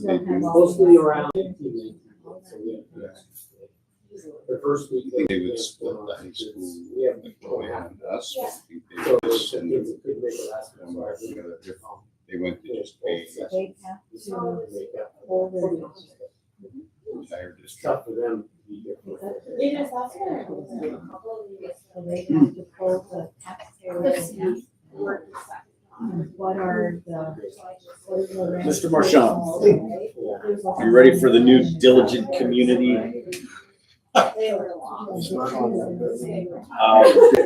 don't have all. Mostly around 15, so we have. The first week. I think they would split the high school. Yeah. Like the way on us. I think they So would just send them kids could make it last. one way or the other. If they went to just pay They have to Make up. hold their. the entire It's district. tough for them to be different. So they have to pull the taxpayer. What are the? Mr. Marchand, you ready for the new diligent community?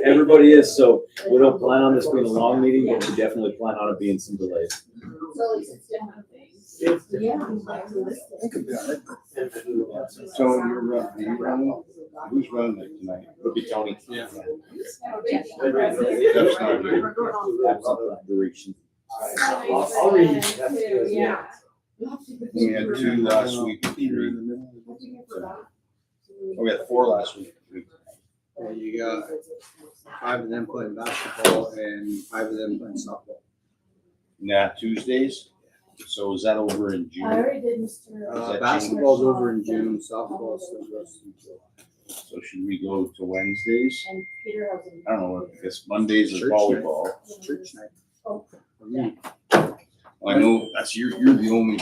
Everybody is, so we don't plan on this being a long meeting, but we definitely plan on it being some delays. Yeah. So you're running, who's running it tonight? It'll be Tony. Yeah. That's not good. That's not duration. I'll read it. That's good. Yeah. We had 2 last week, 3. Oh, we had 4 last week. Well, you got 5 of them playing basketball and 5 of them playing softball. Nah, Tuesdays. So is that over in I June? already did Mr. Basketball's over in June, softball still goes in July. So should we go to Wednesdays? And Peter has a. I don't know, I guess Mondays is Church volleyball. It's church night. Oh. For me. I know that's you're the only.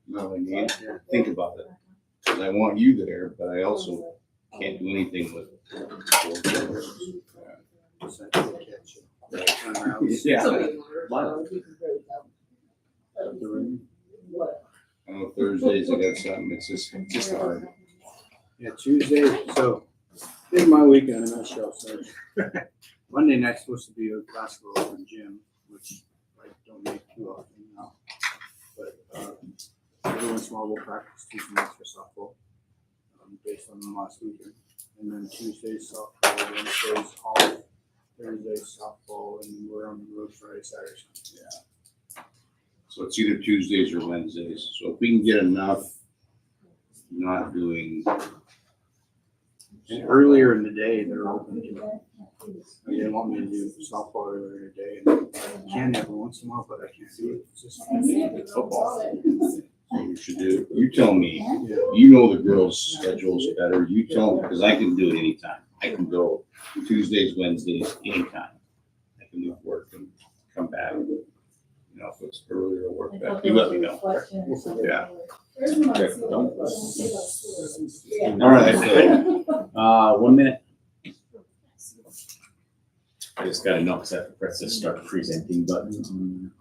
No, I mean, think about it. 'Cause I want you there, but I also can't do anything with. I know Thursdays I got something, it's just hard. Yeah, Tuesday, so this is my weekend in a nutshell, so Monday night's supposed to be a basketball in gym, which I don't make too often now. But every once in a while we'll practice Tuesday nights for softball, based on the last weekend. And then Tuesday's softball, Wednesday's off, Thursday's softball, and we're on the road Friday, Saturday, Sunday. So it's either Tuesdays or Wednesdays. So if we can get enough not doing, And earlier in the day, they're open to. They want me to do softball earlier in the day, and I can every once in a while, but I can't do it. It's just football. so we should do, you tell me, you know the girls' schedules better. You tell me, because I can do it anytime. I can go Tuesdays, Wednesdays, anytime. I can leave work and come back. You know, if it's earlier or work back, you let me know. Yeah. Okay, don't. All right. 1 minute. I just gotta know, because I have to press this start presenting button.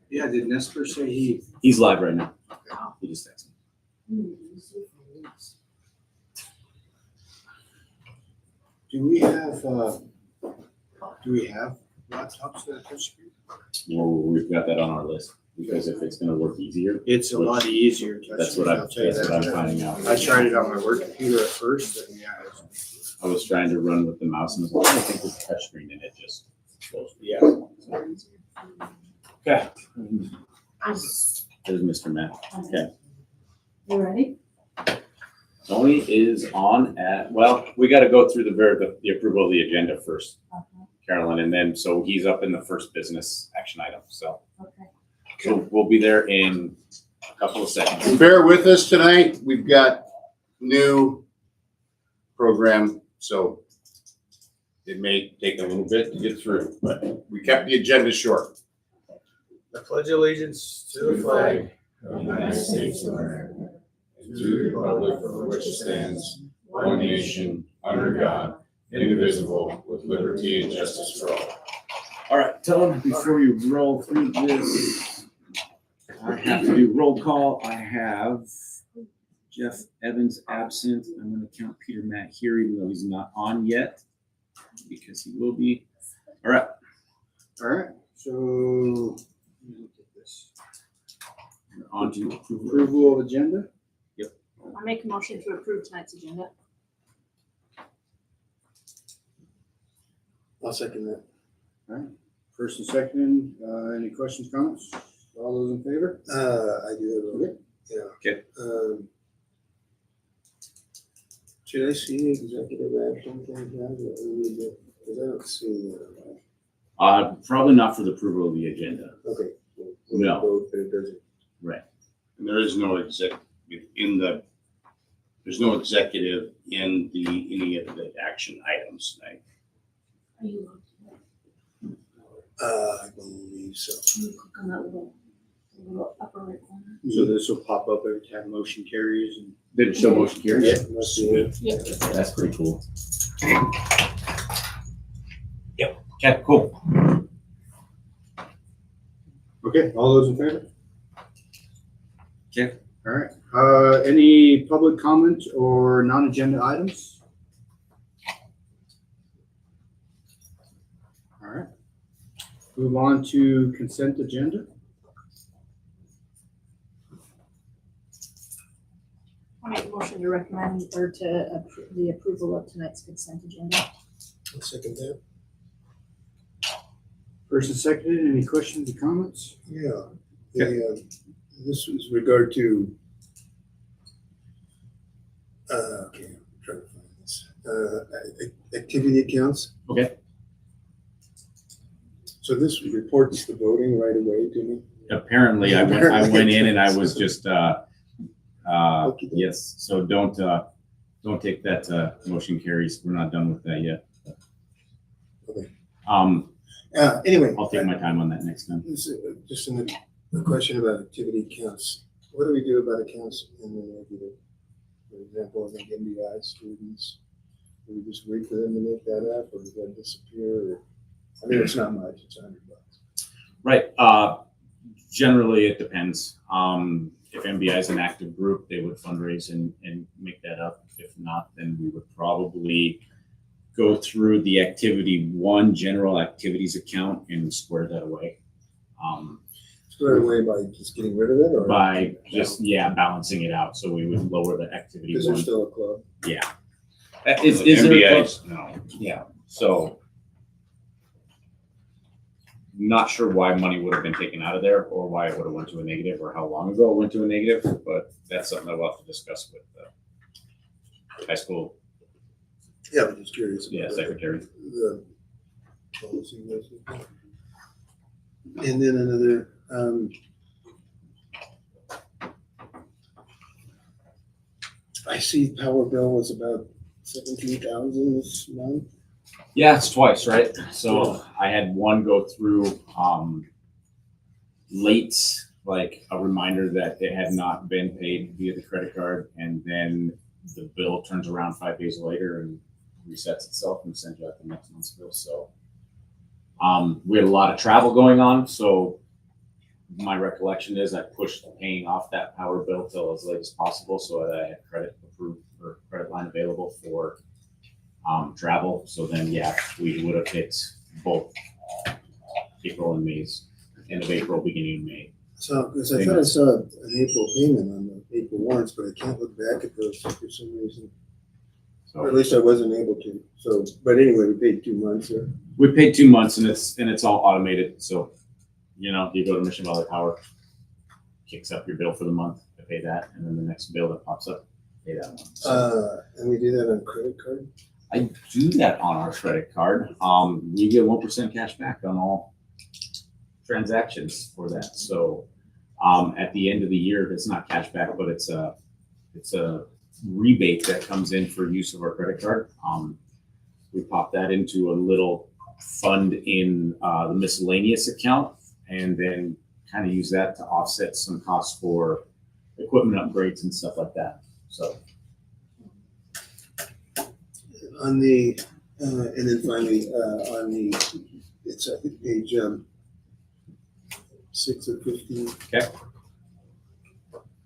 Yeah, did Nesper say He's live right now. He just texted me. do we have laptops that touch screen? Well, we've got that on our list, because if it's gonna work easier, It's a lot easier. touch that's screen, what I'll tell you that's what that. I'm finding out. I tried it on my work computer at first, and yeah, I was trying to run with the mouse and I was like, I think it's a touch screen, and it just goes. yeah. Okay. There's Mr. Matt. Okay. You ready? Tony is on at, well, we gotta go through the approval of the agenda first, Carolyn, and then, so he's up in the first business action item, so. Okay. So we'll be there in a couple of seconds. Bear with us tonight. We've got new program, so it may take a little bit to get through, but we kept the agenda short. I pledge allegiance to the flag of the United States of America, and to the republic for which it stands, one nation, under God, indivisible, with liberty and justice for all. All right, tell him before you roll through this, I have to do roll call. I have Jeff Evans absent. I'm gonna count Peter Matt here, even though he's not on yet, because he will be. All right. All right, so let me look at this. We're on to approval. Approval of agenda. I make a motion to approve tonight's agenda. I'll second that. All right, first and second, any questions, comments? All those in favor? I do have a, yeah. Okay. Should I see executive action things now? Because I don't see that. Probably not for the approval of the agenda. Okay. No. But it doesn't. Right. And there is no there's no executive in any of the action items tonight. Are you I believe so. you click on that little upper right corner? So this will pop up every time motion carries and. Did it show motion carries? Yeah, must be it. That's pretty cool. Yep. Okay, cool. Okay, all those in favor? Okay. All right, any public comment or non-agenda items? All right. Move on to consent agenda. I'll make a motion to recommend or to approve the approval of tonight's consent agenda. I'll second that. First and seconded, any questions or comments? Yeah, this was regard to, okay, I'm trying to find this, activity accounts. Okay. So this reports the voting right away to me? Apparently, I went in and I was just, yes, so don't take that, motion carries. We're not done with that yet. Okay. Anyway, Anyway. I'll take my time on that next time. This is just a question about activity accounts. What do we do about accounts in the negative? For example, I think NBI students, do we just wait for them to make that up, or does that disappear? Or, I mean, it's not much, it's $100. Right. Generally, it depends. If MBI is an active group, they would fundraise and make that up. If not, then we would probably go through the activity one general activities account and square that away. Square away by just getting rid of it, or? By just, balancing it out. So we would lower the activity Because one. there's still a club. Yeah. Is there a club? MBI's, no. Yeah. So not sure why money would have been taken out of there or why it would have went to a negative or how long ago it went to a negative, but that's something that we'll have to discuss with the high school Yeah, I'm just curious. about secretary. The policy was. And then another, I see power bill was about 17,000 this month. Yeah, it's twice, right? So I had one go through late, like a reminder that it had not been paid via the credit card, and then the bill turns around 5 days later and resets itself and sends you out the next month's bill. So we had a lot of travel going on, so my recollection is I pushed paying off that power bill till as late as possible so that I had credit approved or credit line available for travel. So then, we would have hit both April and May's, end of April, beginning of May. So, because I thought I saw an April payment on the April warrants, but I can't look back at those for some reason. Or at So least I wasn't able to. So, but anyway, we paid 2 months here. we paid 2 months and it's all automated. So, you go to Mission Valley Power, kicks up your bill for the month, I pay that, and then the next bill that pops up, pay that one. So And we do that on credit card? I do that on our credit card. We get 1% cash back on all transactions for that. So at the end of the year, it's not cash back, but it's a rebate that comes in for use of our credit card. We pop that into a little fund in the miscellaneous account, and then kind of use that to offset some costs for equipment upgrades and stuff like that. So. On the, and then finally, on the, it's I think page 6 of 15. Okay.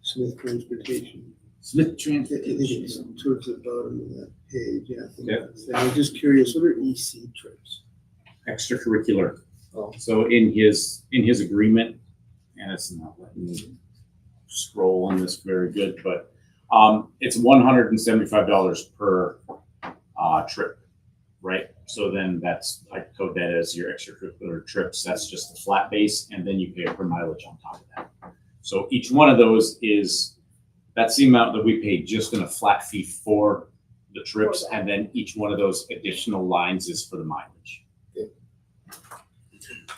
Smith Transportation. Smith I think Transportation. it's towards the bottom of that page, yeah. I think Yeah. that's it. I'm just curious, what are EC trips? Extracurricular. Oh. So in his agreement, and it's not letting me scroll on this very good, but it's $175 per trip, right? So then I code that as your extracurricular trips. That's just the flat base, and then you pay per mileage on top of that. So each one of those that's the amount that we pay just in a flat fee for the trips, and then each one of those additional lines is for the mileage.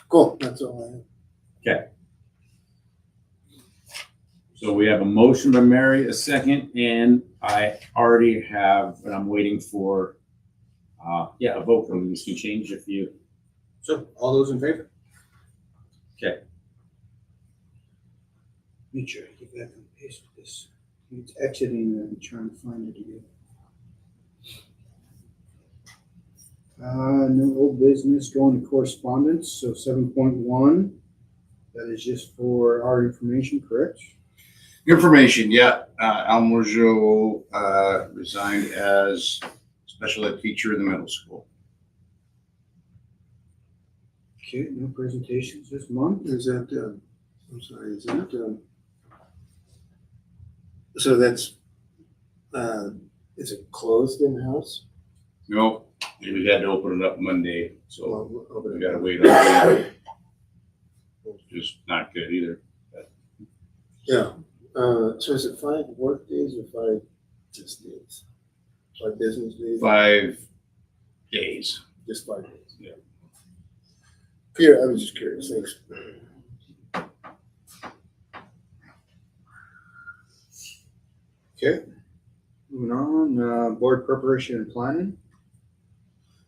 Cool, that's all I have. Okay. So we have a motion by Mary, a second, and I already have, and I'm waiting for, a vote from you. This can change if you, So, all those in favor? Okay. Make sure I get back on pace with this. It's exiting and trying to find it again. No old business, going to correspondence, so 7.1, that is just for our information, correct? Information, yeah. Al Morjo resigned as special ed teacher in the middle school. Okay, no presentations this month. Is that, I'm sorry, is that, so that's, is it closed in-house? No, we had to open it up Monday, so Well, open we it gotta up. wait on that. Just not good either. Yeah, so is it 5 work days or 5 just days? 5 business days? 5 days. Just 5 days? Yeah. Peter, I was just curious, thanks. Okay. Moving on, board preparation and planning.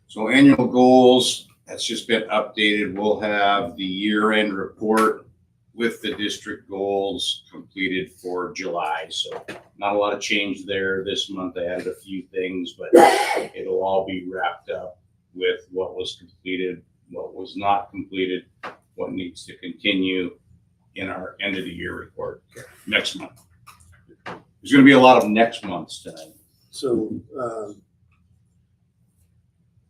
So annual goals, that's just been updated. We'll have the year-end report with the district goals completed for July. So not a lot of change there this month. I added a few things, but it'll all be wrapped up with what was completed, what was not completed, what needs to continue in our end of the year report next month. There's gonna be a lot of next months tonight. So,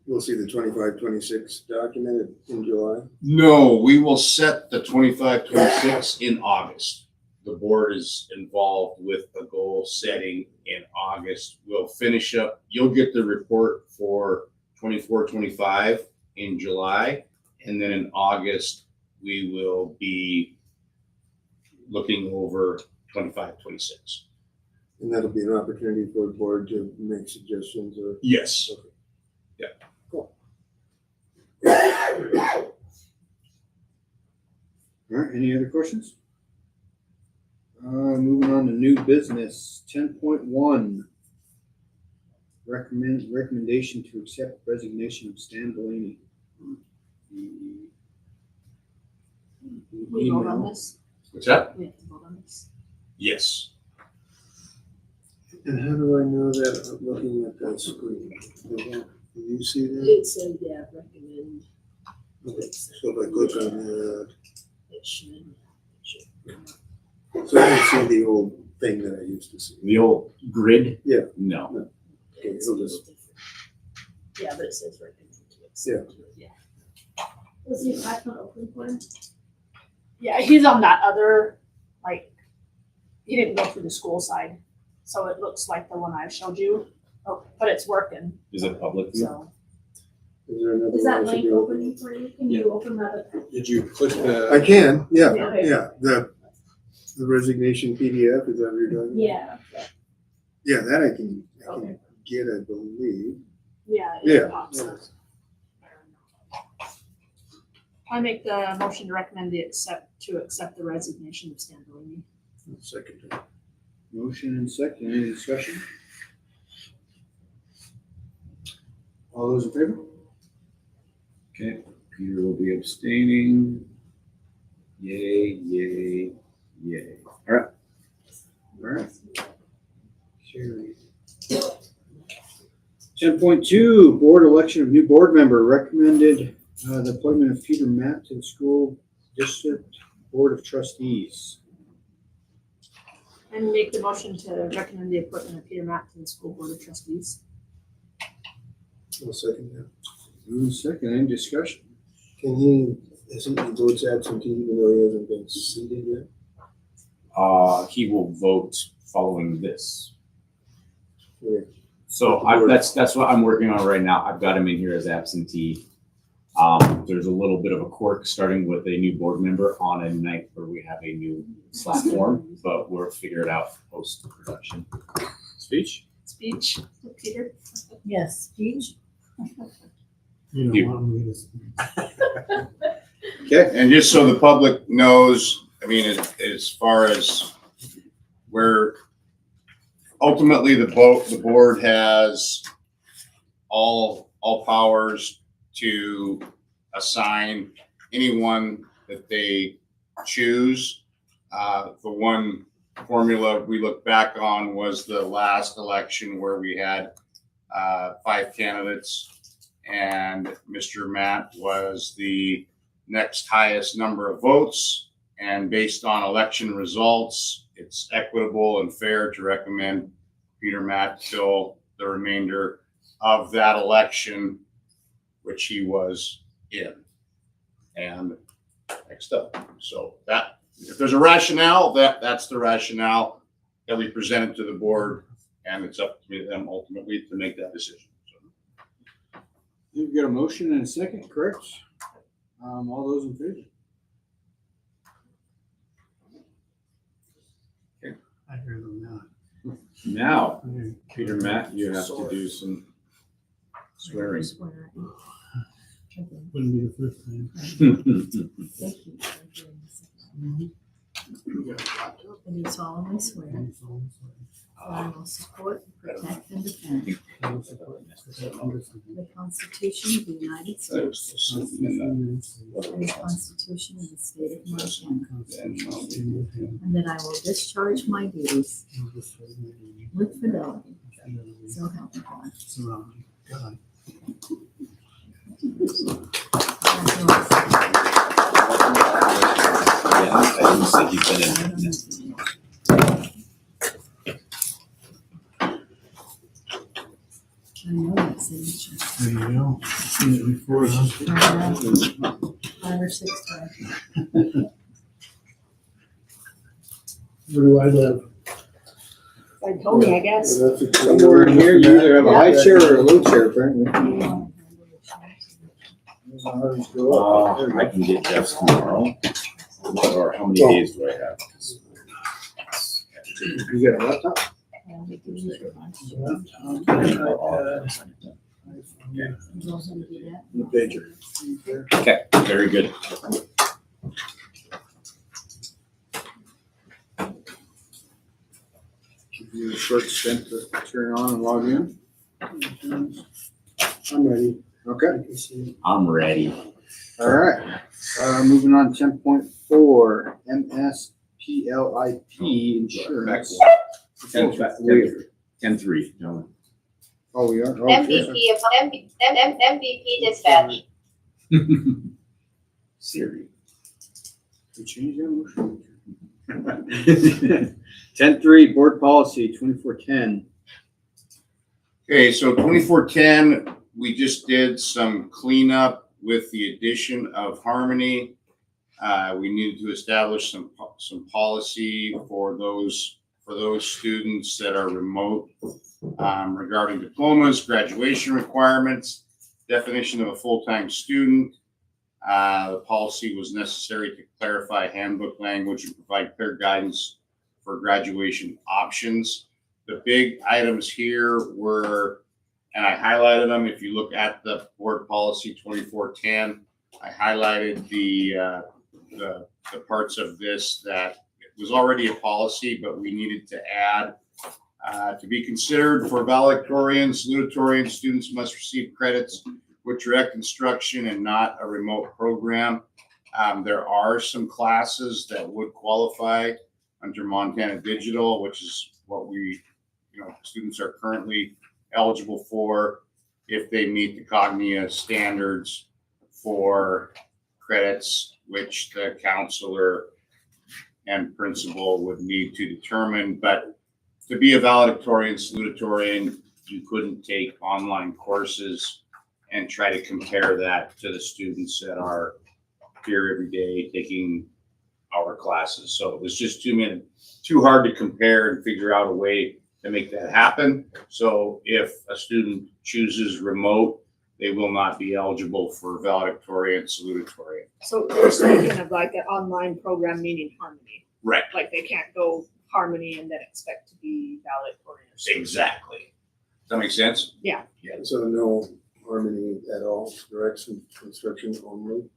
we'll see the 25-26 documented in July? No, we will set the 25-26 in August. The board is involved with the goal setting in August. We'll finish up, you'll get the report for 24-25 in July. And then in August, we will be looking over 25-26. And that'll be an opportunity for the board to make suggestions or? Yes. Cool. All right, any other questions? Moving on to new business, 10.1. Recommendation to accept resignation of Stan Delaney. We vote on this? What's that? We have to vote on this. Yes. And how do I know that looking at that screen? Do you see that? It said, yeah, recommend. Okay, so if I click on that, It should. so I can see the old thing that I used to see. the old grid? Yeah. No. Okay, It's so a little just- different. Yeah, but it says recommend to Yeah. accept. Yeah. Was he back on Oakland one? Yeah, he's on that other, like, he didn't go through the school side, so it looks like the one I showed you. Oh, but it's working, Is it public? so. Is there another Is that one I should link be opening? opening for you? Can you open that? Did you click I the? can, yeah, Okay. yeah, the resignation PDF, is that what you're doing? Yeah. Yeah, that I can Okay. get, I believe. Yeah. Yeah. It pops up. I make the motion to recommend to accept the resignation of Stan Delaney. Second. Motion and second, any discussion? All those in favor? Okay, Peter will be abstaining. Yay, yay, yay. All right. Carried. 10.2, board election of new board member, recommended the appointment of Peter Matt to the school district board of trustees. And make the motion to recommend the appointment of Peter Matt to the school board of trustees. I'll second that. Move second, any discussion? Can he, isn't he votes absentee even though he hasn't been seated yet? He will vote following this. Yeah. So that's what I'm working on right now. I've got him in here as absentee. There's a little bit of a quirk starting with a new board member on a night where we have a new platform, but we'll figure it out post-production. Speech? Speech, Peter? Yes, speech. You You- want me to? Okay. And just so the public knows, I mean, as far as where ultimately the board has all powers to assign anyone that they choose. The one formula we look back on was the last election where we had 5 candidates, and Mr. Matt was the next highest number of votes. And based on election results, it's equitable and fair to recommend Peter Matt fill the remainder of that election, which he was in. And next up. So that, if there's a rationale, that's the rationale that we presented to the board, and it's up to them ultimately to make that decision. So. You've got a motion and a second, correct? All those in favor? I hear them now. Now, Peter Matt, you have to do some swearing. Wouldn't be the first time. Thank you for doing this. And you solemnly swear that I will support, protect, and defend the Constitution of the United States and the Constitution of the State of Montana, and that I will discharge my duties with fidelity. So help me God. Yeah, I just think you've been in. I know that signature. There you go. Seen it before, huh? 5 or 6 times. Where do I live? Like Tony, I guess. Somewhere in here, you either have a high chair or a low chair, apparently. I can get Jeff's tomorrow. Or how many days do I have? You got a laptop? The pager. Okay, very good. Give you a short stint to turn on and log in. I'm ready. Okay. I'm ready. All right. Moving on, 10.4, MSPLIP insurance. 10-3, gentlemen. Oh, we are? Oh, MVP of MVP dispatch. Siri. We change that motion. 10.3, board policy 2410. Okay, so 2410, we just did some cleanup with the addition of Harmony. We needed to establish some policy for those students that are remote regarding diplomas, graduation requirements, definition of a full-time student. The policy was necessary to clarify handbook language and provide clear guidance for graduation options. The big items here were, and I highlighted them. If you look at the board policy 2410, I highlighted the parts of this that it was already a policy, but we needed to add to be considered for valedictorian, salutatorian students must receive credits with direct instruction and not a remote program. There are some classes that would qualify under Montana Digital, which is what students are currently eligible for if they meet the Cognia standards for credits, which the counselor and principal would need to determine. But to be a valedictorian, salutatorian, you couldn't take online courses and try to compare that to the students that are here every day taking our classes. So it was just too hard to compare and figure out a way to make that happen. So if a student chooses remote, they will not be eligible for valedictorian, salutatorian. So you're speaking of like an online program, meaning Harmony. Right. Like they can't go Harmony and then expect to be valedictorian. Exactly. Does that make sense? Yeah. So no Harmony at all, direct instruction only?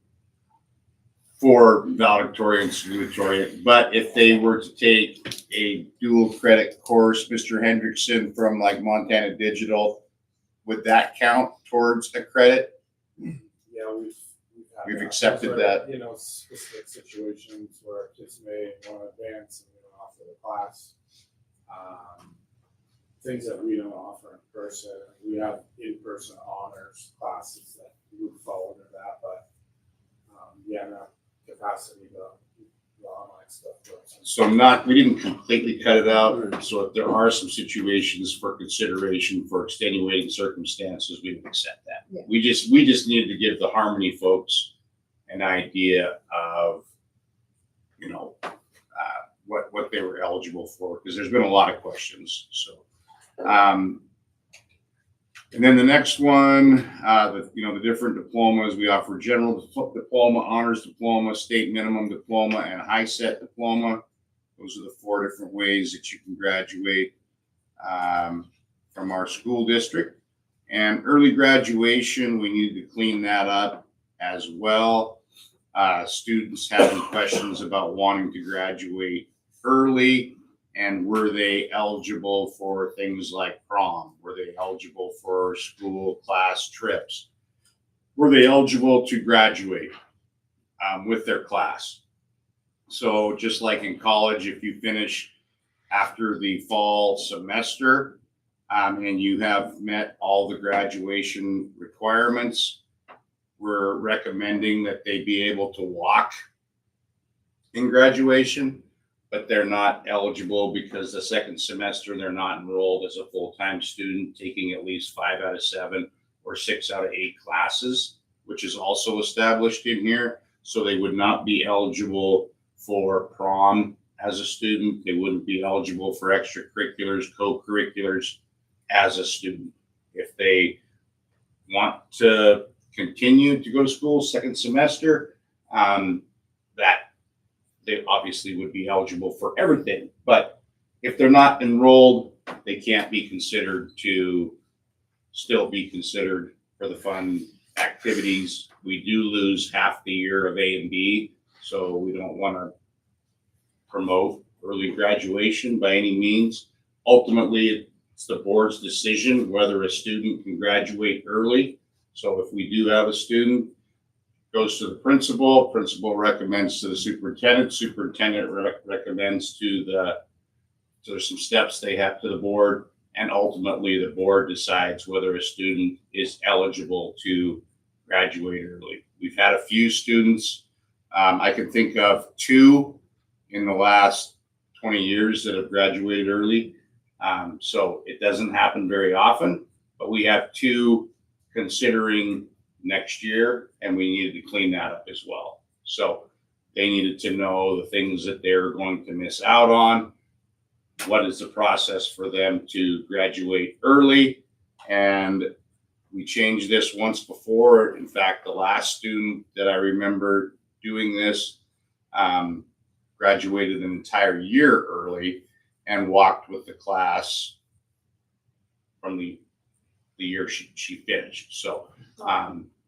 for valedictorian, salutatorian. But if they were to take a dual credit course, Mr. Hendrickson, from like Montana Digital, would that count towards a credit? Yeah, had We've that. accepted Those are, that. You know, specific situations where kids may want to advance and we don't offer the class. Things that we don't offer in person. We have in-person honors classes that would fall under that, but yeah, no capacity the online stuff. So we didn't completely cut it out. So if there are some situations for consideration for extenuating circumstances, we would accept that. Yeah. We just needed to give the Harmony folks an idea of, you know, what they were eligible for, because there's been a lot of questions. So, and then the next one, the different diplomas we offer: general diploma, honors diploma, state minimum diploma, and high set diploma. Those are the 4 different ways that you can graduate from our school district. And early graduation, we need to clean that up as well. Students having questions about wanting to graduate early, and were they eligible for things like prom? Were they eligible for school class trips? Were they eligible to graduate with their class? So just like in college, if you finish after the fall semester and you have met all the graduation requirements, we're recommending that they be able to walk in graduation, but they're not eligible because the second semester they're not enrolled as a full-time student, taking at least 5 out of 7 or 6 out of 8 classes, which is also established in here. So they would not be eligible for prom as a student. They wouldn't be eligible for extracurriculars, co-curriculars as a student. If they want to continue to go to school second semester, that they obviously would be eligible for everything. But if they're not enrolled, they can't be considered to still be considered for the fun activities. We do lose half the year of A and B, so we don't want to promote early graduation by any means. Ultimately, it's the board's decision whether a student can graduate early. So if we do have a student, goes to the principal recommends to the superintendent recommends there's some steps they have to the board, and ultimately the board decides whether a student is eligible to graduate early. We've had a few students, I can think of 2 in the last 20 years that have graduated early. So it doesn't happen very often, but we have 2 considering next year, and we needed to clean that up as well. So they needed to know the things that they're going to miss out on. What is the process for them to graduate early? And we changed this once before. In fact, the last student that I remember doing this graduated an entire year early and walked with the class from the year she finished. So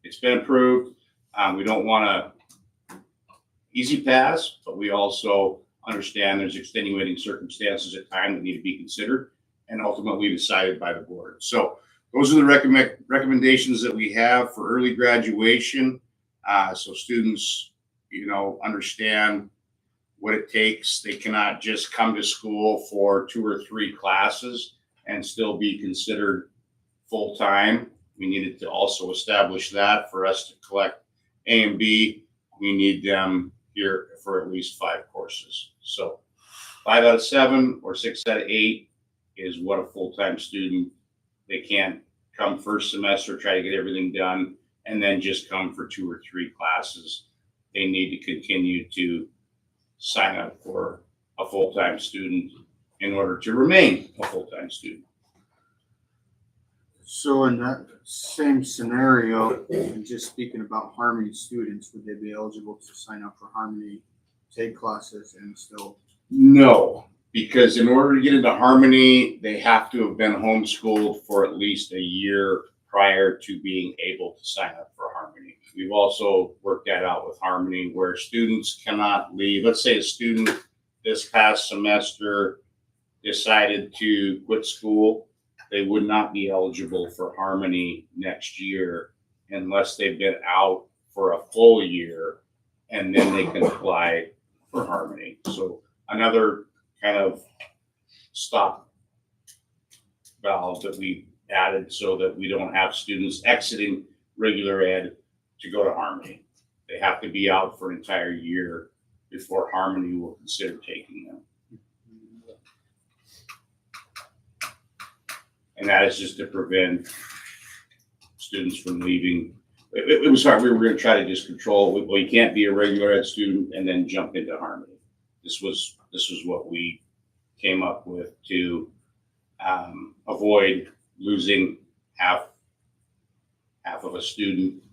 it's been approved. We don't want to easy pass, but we also understand there's extenuating circumstances at times that need to be considered and ultimately decided by the board. So those are the recommendations that we have for early graduation. So students, understand what it takes. They cannot just come to school for 2 or 3 classes and still be considered full-time. We needed to also establish that for us to collect A and B, we need them here for at least 5 courses. So 5 out of 7 or 6 out of 8 is what a full-time student. They can't come first semester, try to get everything done, and then just come for 2 or 3 classes. They need to continue to sign up for a full-time student in order to remain a full-time student. So in that same scenario, and just speaking about Harmony students, would they be eligible to sign up for Harmony, take classes, and still? No, because in order to get into Harmony, they have to have been homeschooled for at least a year prior to being able to sign up for Harmony. we've also worked that out with Harmony where students cannot leave. Let's say a student this past semester decided to quit school, they would not be eligible for Harmony next year unless they've been out for a full year, and then they can apply for Harmony. So another kind of stop valve that we added so that we don't have students exiting regular ed to go to Harmony. They have to be out for an entire year before Harmony will consider taking them. And that is just to prevent students from leaving. It was hard. We were going to try to just control. Well, you can't be a regular ed student and then jump into Harmony. This was what we came up with to avoid losing half of a student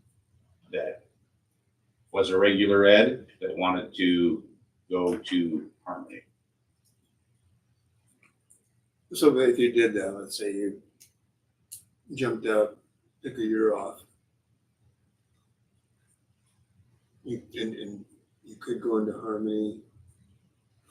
that was a regular ed that wanted to go to Harmony. So if you did that, let's say you jumped out, took a year off, and you could go into Harmony.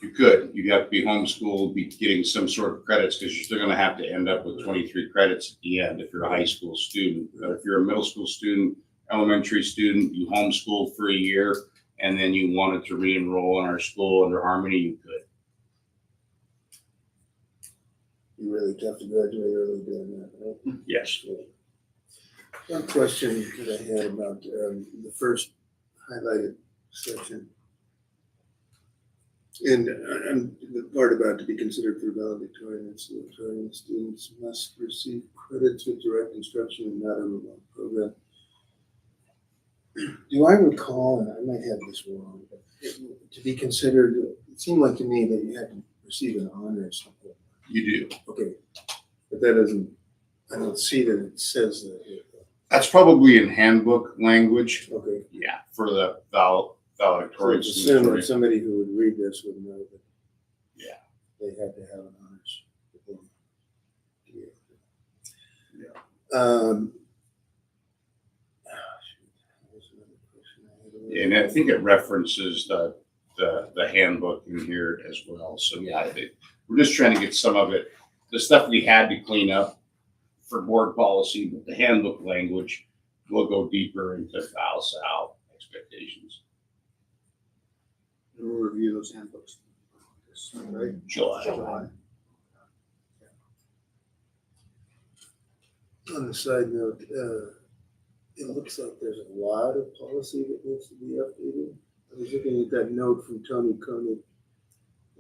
You could. You have to be homeschooled, be getting some sort of credits because you're still going to have to end up with 23 credits at the end if you're a high school student. But if you're a middle school student, elementary student, you homeschooled for a year, and then you wanted to re-enroll in our school under Harmony, you could. You really have to graduate early doing that, right? Yes. One question that I had about the first highlighted section. And the part about to be considered for valedictorian and salutatorian students must receive credits with direct instruction and not a remote program. Do I recall, and I might have this wrong, but to be considered, it seemed like to me that you had to receive an honor or something. You do. Okay, but that doesn't, I don't see that it says that here. That's probably in handbook language. Okay. Yeah, for the So valedictorian. it's assumed that somebody who would read this would know that. Yeah. They had to have an honors diploma. And I think it references the handbook in here as well. So yeah, we're just trying to get some of it, the stuff we had to clean up for board policy, but the handbook language will go deeper into Val-Sal expectations. We'll review those handbooks. Right? July. On a side note, it looks like there's a lot of policy that needs to be updated. I was looking at that note from Tony Koenig,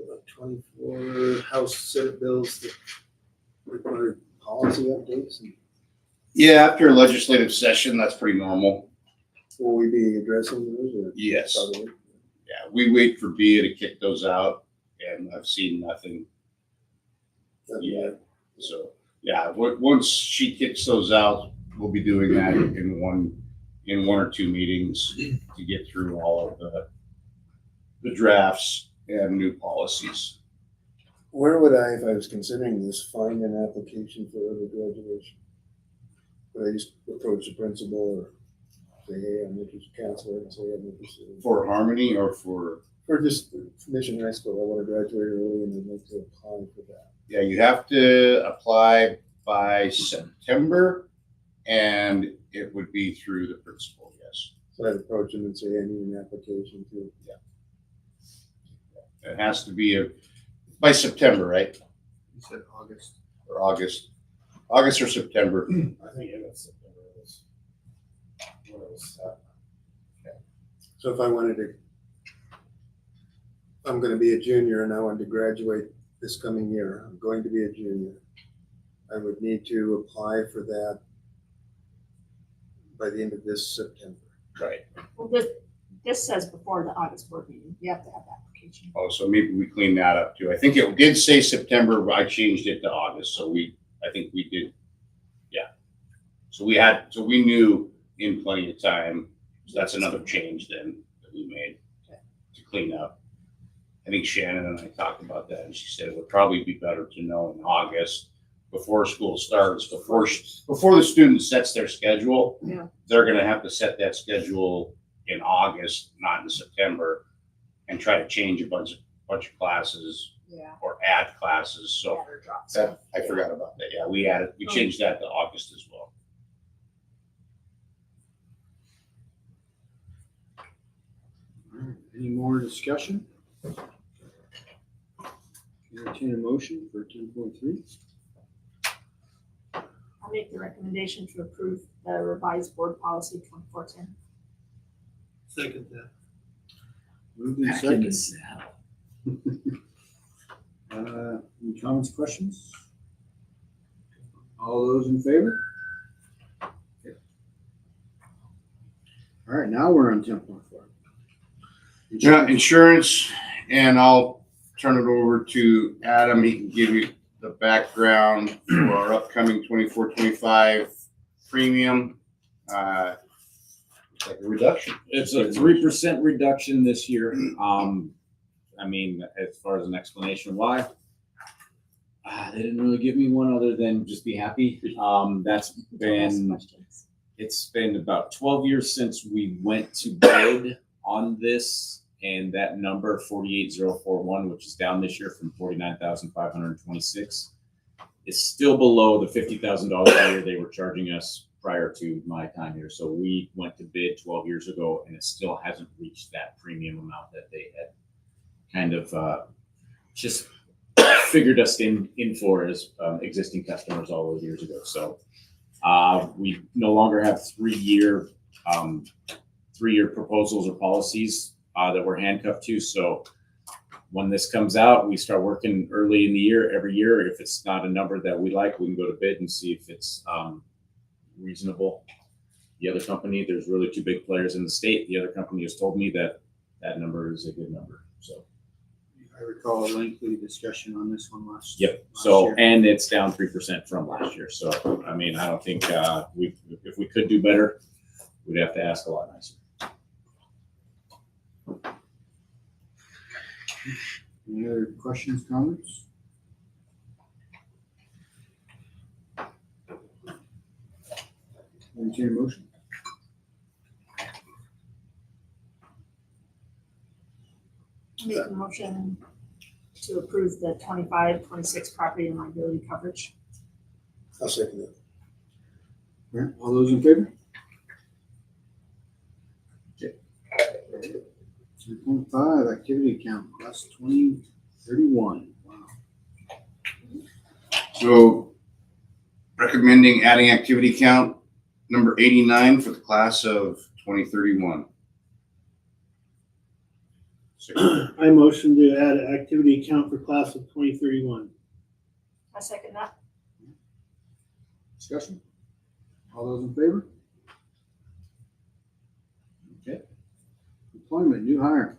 about 24 House Senate bills that require policy updates. And Yeah, after a legislative session, that's pretty normal. will we be addressing those? Or Yes. probably? Yeah, we wait for BIA to kick those out, and I've seen nothing yet. So, yeah, once she kicks those out, we'll be doing that in one or two meetings to get through all of the drafts and new policies. Where would I, if I was considering this, find an application for early graduation? Would I just approach the principal or say, hey, I'm interested, counselor, and say I'm interested in. For Harmony or for, Or just Mission High School, I want to graduate early and I'd like to apply for that. yeah, you have to apply by September, and it would be through the principal, yes. So I'd approach them and say, I need an application to. It has to be by September, right? You said August. Or August or September. I think it was September. It was when it was set. So if I wanted to, I'm going to be a junior and I wanted to graduate this coming year, I'm going to be a junior. I would need to apply for that by the end of this September. Right. Well, this says before the August board meeting, you have to have the application. Oh, so maybe we clean that up too. I think it did say September, but I changed it to August, so I think we did, yeah. So we knew in plenty of time, so that's another change then that we made to clean up. I think Shannon and I talked about that, and she said it would probably be better to know in August, before school starts, before the student sets their schedule. Yeah. They're gonna have to set that schedule in August, not in September, and try to change a bunch of classes Yeah. or add classes, so. Yeah, they're dropped. That, I forgot about that, yeah, we changed that to August as well. All right, any more discussion? Entertain a motion for 10.3. I'll make the recommendation to approve the revised board policy 2410. Second that. Moved in Back in the second. saddle. Any comments, questions? All those in favor? Okay. All right, now we're on 10.4. Yeah, insurance, and I'll turn it over to Adam. He can give you the background for our upcoming 24-25 premium. Like a reduction. It's a 3% reduction this year. I mean, as far as an explanation why, they didn't really give me one other than just be happy. It's been about 12 years since we went to bid on this, and that number 48,041, which is down this year from 49,526, is still below the $50,000 a year they were charging us prior to my time here. So we went to bid 12 years ago, and it still hasn't reached that premium amount that they had kind of just figured us in for as existing customers all those years ago. So we no longer have three-year proposals or policies that we're handcuffed to. So when this comes out, we start working early in the year, every year. If it's not a number that we like, we can go to bid and see if it's reasonable. The other company, there's really two big players in the state. The other company has told me that that number is a good number. So, I recall a lengthy discussion on this one last. yep. last So, year. and it's down 3% from last year. So, I mean, I don't think if we could do better, we'd have to ask a lot nicer. Any other questions, comments? Entertain a motion. Make a motion to approve the 25-26 property and liability coverage. I'll second that. All right, all those in favor? Okay. 10.5, activity account, class 2031. Wow. So recommending adding activity count number 89 for the class of 2031. I motion to add an activity account for class of 2031. I second that. Discussion? All those in favor? Okay. Employment, new hire.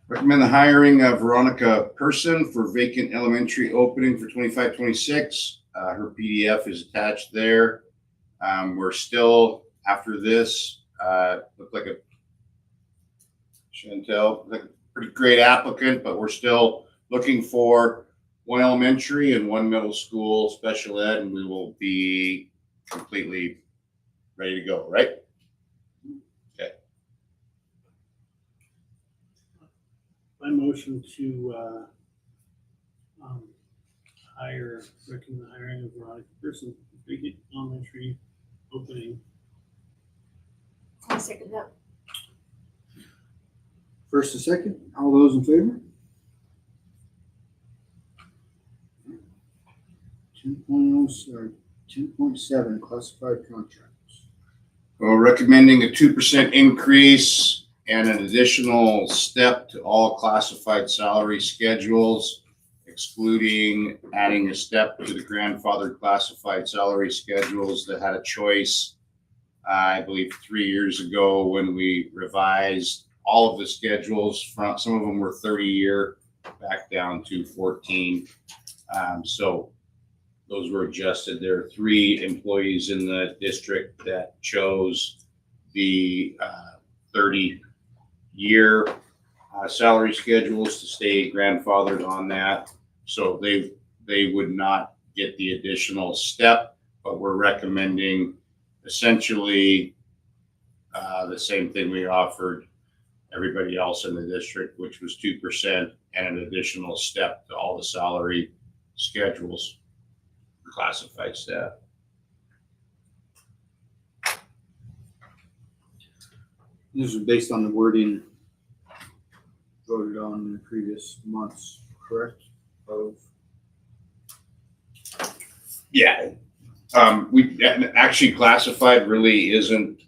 Recommend the hiring of Veronica Person for vacant elementary opening for 25-26. Her PDF is attached there. We're still, after this, looked like a Chantel, like a pretty great applicant, but we're still looking for one elementary and one middle school special ed, and we will be completely ready to go, right? Okay. I motion to recommend the hiring of Veronica Person for vacant elementary opening. I second that. First and second, all those in favor? 10.7 classified contracts. We're recommending a 2% increase and an additional step to all classified salary schedules, excluding adding a step to the grandfathered classified salary schedules that had a choice, I believe 3 years ago when we revised all of the schedules. From some of them were 30-year back down to 14. So those were adjusted. There are 3 employees in the district that chose the 30-year salary schedules to stay grandfathered on that. So they would not get the additional step, but we're recommending essentially the same thing we offered everybody else in the district, which was 2% and an additional step to all the salary schedules for classified staff. This is based on the wording voted on in the previous months, correct? Of Yeah. We actually classified really isn't,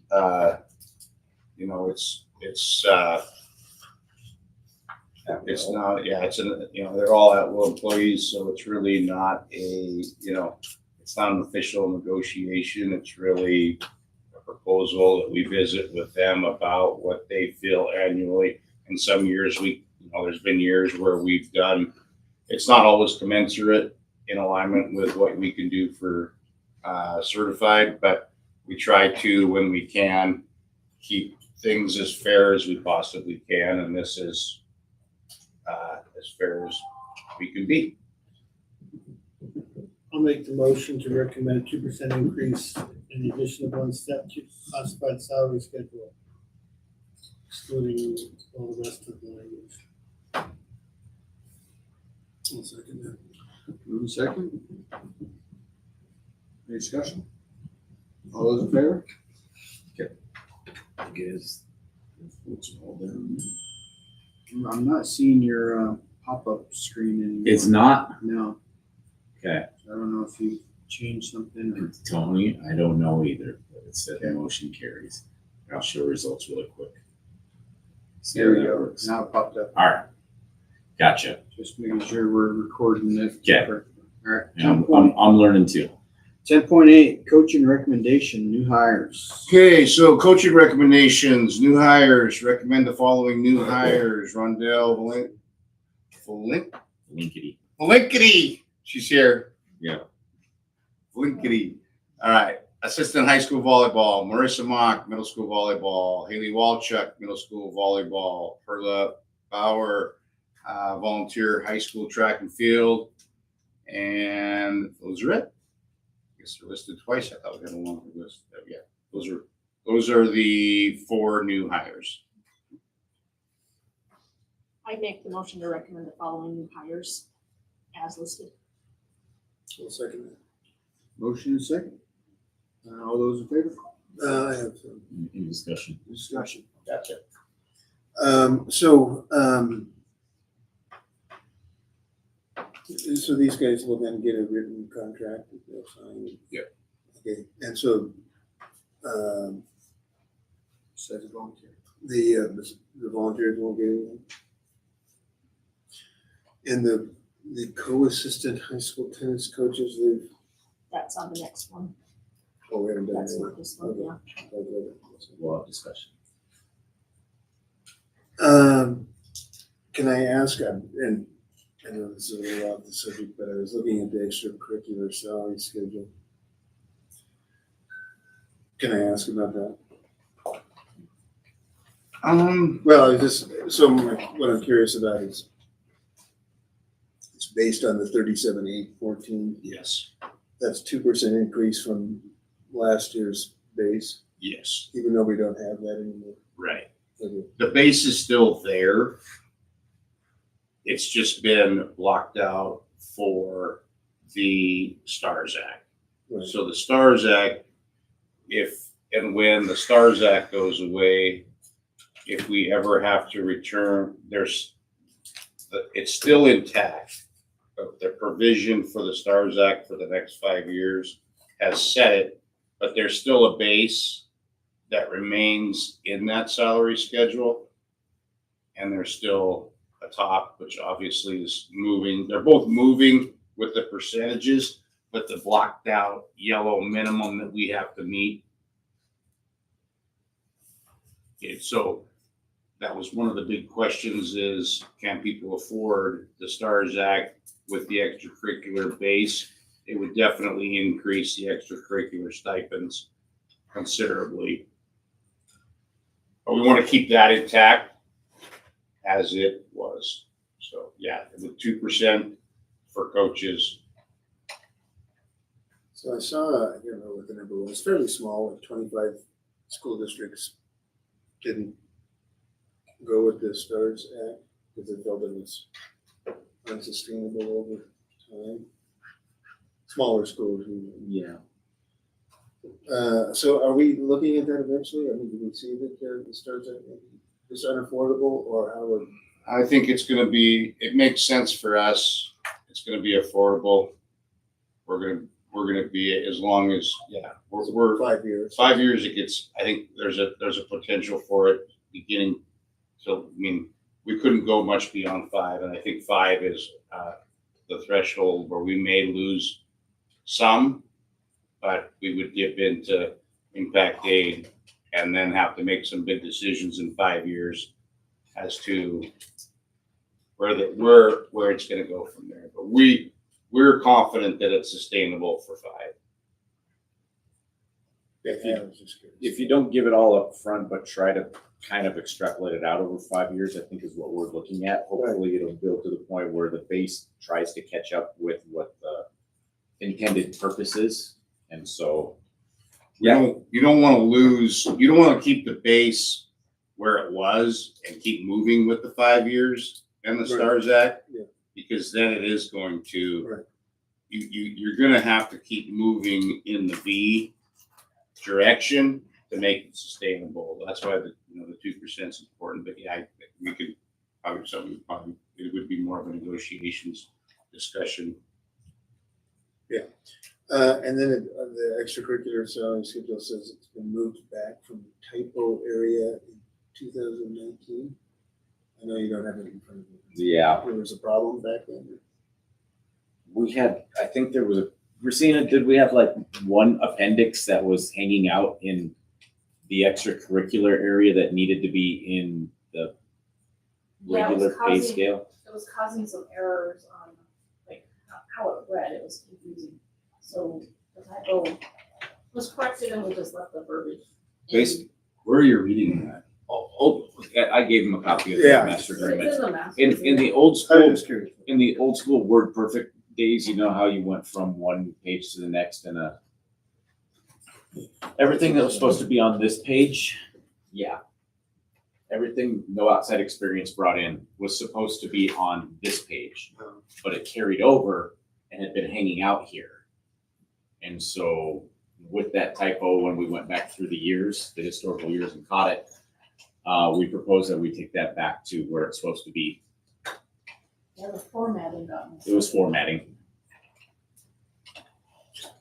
you know, it's not, yeah, it's, you know, they're all at-will employees, so it's really not a, you know, it's not an official negotiation. It's really a proposal that we visit with them about what they feel annually. In some years, you know, there's been years where we've done, it's not always commensurate in alignment with what we can do for certified, but we try to, when we can, keep things as fair as we possibly can, and this is as fair as we can be. I'll make the motion to recommend 2% increase in the addition of one step to classified salary schedule, excluding all the rest of the language. I'll second that. move second. Any discussion? All those in favor? Because it's all done. I'm not seeing your pop-up screen anymore. It's not? No, Okay. I don't know if you changed something or. Tony, I don't know either, but it said the motion carries. I'll show results really quick. See There how we that go. works. Now it popped up. All right. Gotcha. Just making sure we're recording it. Okay. All right. And I'm learning too. 10.8, coaching recommendation, new hires. Okay, so coaching recommendations, new hires, recommend the following new hires. Rondell Valinkity. She's here. Yeah. Valinkity. All right. Assistant high school volleyball, Marissa Mock, middle school volleyball, Haley Walchuk, middle school volleyball, Perla Bauer, volunteer high school track and field. And those are it. I guess they're listed twice. I thought we had a longer list. Yeah, those are the 4 new hires. I make the motion to recommend the following new hires as listed. I'll second that. Motion and second. All those in favor? I have some. In discussion. Discussion. Gotcha. So these guys will then get a written contract that they'll sign? Yep. Okay, and so, Says volunteer. the volunteers won't get anything? And the co-assistant high school tennis coaches, That's on the next one. we haven't done That's that. not this one, yeah. We'll have discussion. Can I ask, and I know this is a little off the subject, but I was looking at the extracurricular salary schedule. Can I ask about that? Well, I just, what I'm curious about is, it's based on the 37,814. Yes. That's 2% increase from last year's base, Yes. even though we don't have that anymore. Right. Okay. The base is still there. It's just been blocked out for the STARS Act. Right. So the STARS Act, if and when the STARS Act goes away, if we ever have to return, it's still intact. But the provision for the STARS Act for the next 5 years has set it, but there's still a base that remains in that salary schedule. And there's still a top, which obviously is moving. They're both moving with the percentages, but the blocked out yellow minimum that we have to meet. Okay, so that was one of the big questions is, can people afford the STARS Act with the extracurricular base? It would definitely increase the extracurricular stipends considerably. But we want to keep that intact as it was. So yeah, with 2% for coaches, So I saw, I don't know what the number was, fairly small, like 25 school districts didn't go with the STARS Act because they felt it was unsustainable over time. Smaller schools, Yeah. so are we looking at that eventually? I mean, do we see that the STARS Act is unaffordable, or how would? I think it's gonna be, it makes sense for us. It's gonna be affordable. We're gonna be, as long as, yeah, we're 5 years? 5 years, it gets, I think there's a potential for it beginning. So, I mean, we couldn't go much beyond 5, and I think 5 is, the threshold where we may lose some, but we would dip into impact aid and then have to make some big decisions in 5 years as to where it's gonna go from there. But we're confident that it's sustainable for 5. Yeah, I was just curious. If you don't give it all up front, but try to kind of extrapolate it out over 5 years, I think is what we're looking at. Hopefully it'll build to the point where the base tries to catch up with what the intended purpose is. And so, You don't wanna lose, you don't wanna keep the base where it was and keep moving with the 5 years and the Right. STARS Act. Yeah. Because then it is going to, Right. you're gonna have to keep moving in the B direction to make it sustainable. That's why the 2% is important, but yeah, we could, probably, it would be more of a negotiations discussion. And then the extracurricular salary schedule says it's been moved back from typo area in 2019. I know you don't have it in front of you. yeah, There was a problem back then. we had, I think there was a, Christina, did we have like one appendix that was hanging out in the extracurricular area that needed to be in the Yeah, it was regular pay causing- scale? It was causing some errors on like how it read. It was confusing. So the typo was corrected and we just left the verbiage. Based, Where are you reading that? I gave him a copy of the Yeah. master It's agreement. in the master. In the old I school, was just curious. in the old school Word Perfect days, you know how you went from one page to the next and everything that was supposed to be on this page, yeah. Everything no outside experience brought in was supposed to be on this page, but it carried over and had been hanging out here. And so with that typo, when we went back through the years, the historical years and caught it, we proposed that we take that back to where it's supposed to be. Yeah, the formatting got messed It was up. formatting.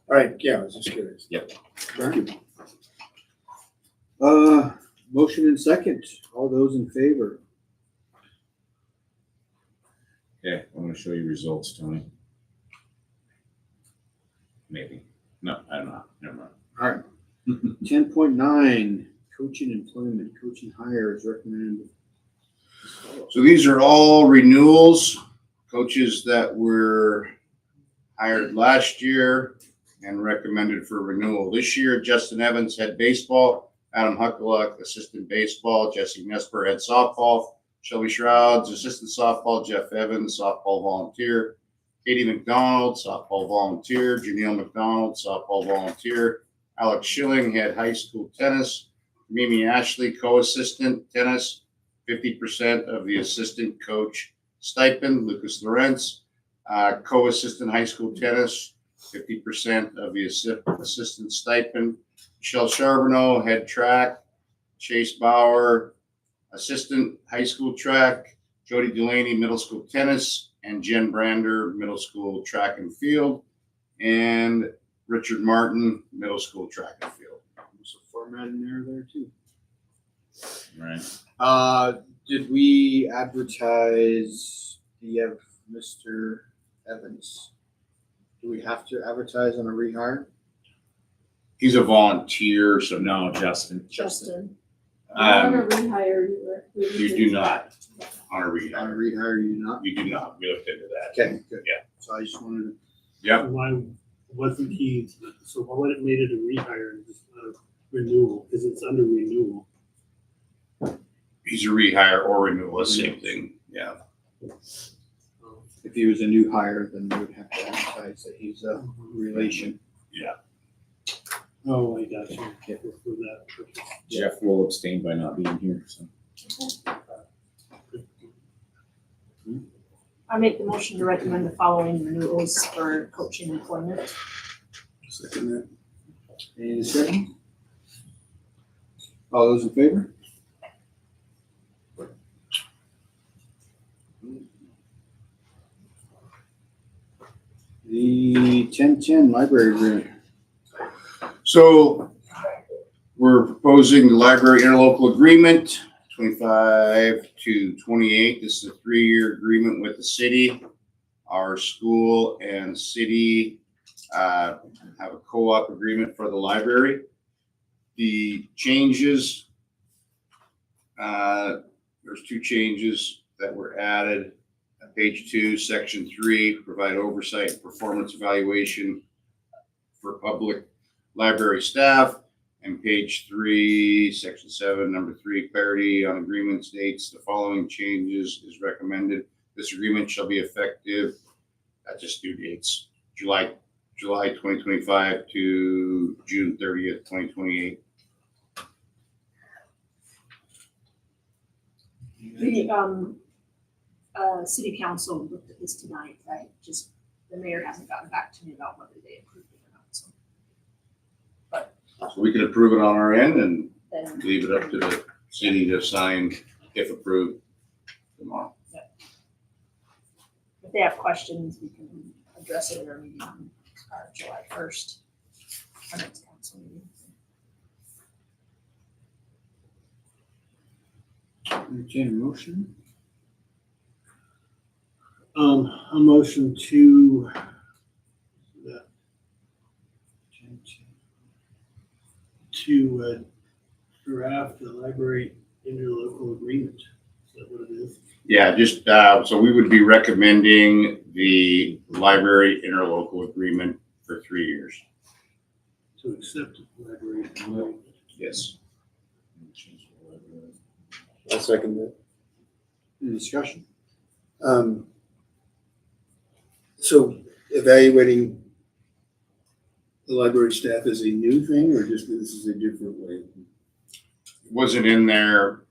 All right, yeah, I was just curious. Yep. Thank you. Motion and second. All those in favor? Okay, I'm gonna show you results, Tony. Maybe. No, I don't know. Never mind. All right. 10.9, coaching employment, coaching hires recommended. So these are all renewals, coaches that were hired last year and recommended for renewal this year. Justin Evans, head baseball. Adam Huckaluck, assistant baseball. Jesse Nesper, head softball. Shelby Shrouds, assistant softball. Jeff Evans, softball volunteer. Katie McDonald, softball volunteer. Janelle McDonald, softball volunteer. Alex Schilling, head high school tennis. Mimi Ashley, co-assistant tennis. 50% of the assistant coach stipend. Lucas Lorenz, co-assistant high school tennis. 50% of the assistant stipend. Michelle Charbonneau, head track. Chase Bauer, assistant high school track. Jody Delaney, middle school tennis. And Jen Brander, middle school track and field. And Richard Martin, middle school track and field. There's a format in there too. Right. Did we advertise the Mr. Evans? Do we have to advertise on a rehire? He's a volunteer, so no, No, Justin. Justin. On a um, rehire, you do not on a On a rehire. rehire, you not? You do not. We looked into that. Okay, good. Yeah. So I just wanted to. Yep. Why wasn't he, so why would it made it a rehire and just not a renewal? Because it's under renewal. He's a rehire or renewal, the same thing. Yeah. If he was a new hire, then we would have to advertise that he's a relation. Oh, I got you. For that purpose. Jeff will abstain by not being here, so. I make the motion to recommend the following renewals for coaching employment. Second that. Any discussion? All those in favor? The 1010 library agreement. So we're proposing the library interlocal agreement, 25 to 28. This is a 3-year agreement with the city. Our school and city have a co-op agreement for the library. The changes, there's 2 changes that were added. Page 2, section 3, provide oversight and performance evaluation for public library staff. And page 3, section 7, number 3, clarity on agreement states the following changes is recommended. This agreement shall be effective at just due dates, July 2025 to June 30th, 2028. The city council looked at this tonight, right? Just, the mayor hasn't gotten back to me about whether they approved it or not, so. So we can approve it on our end and Then, leave it up to the city to sign if approved tomorrow. if they have questions, we can address it at our meeting on July 1st, our next council meeting. Entertain a motion. A motion to draft the library interlocal agreement. Is that what it is? Yeah, just, so we would be recommending the library interlocal agreement for 3 years. To accept the library agreement. Yes. I'll second that. Any discussion? So evaluating the library staff is a new thing, or just this is a different way? It wasn't in there,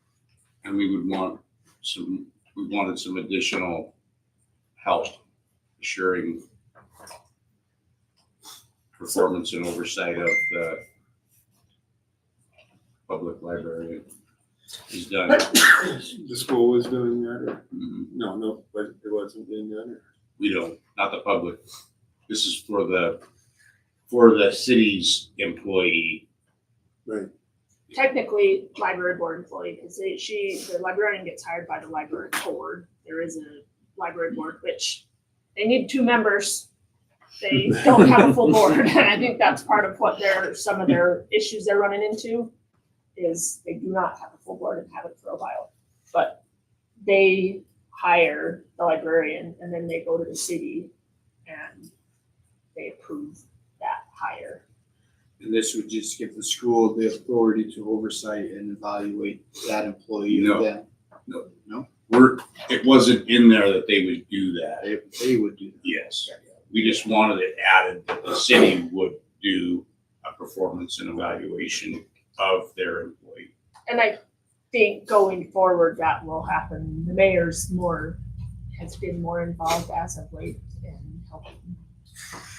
and we wanted some additional help assuring performance and oversight of the public library is done. The school was doing that, or Mhm. no, but it wasn't being done, or? We don't, not the public. This is for the city's employee. Right. Technically, library board employee, because the librarian gets hired by the library board. There is a library board, which they need 2 members. They don't have a full board. And I think that's part of what some of their issues they're running into is they do not have a full board and haven't for a while. But they hire the librarian and then they go to the city and they approve that hire. And this would just give the school the authority to oversight and evaluate that employee. No. Then It wasn't in there that they would do that. they would do that. Yes. We just wanted it added that the city would do a performance and evaluation of their employee. And I think going forward, that will happen. The mayor's has been more involved as of late in helping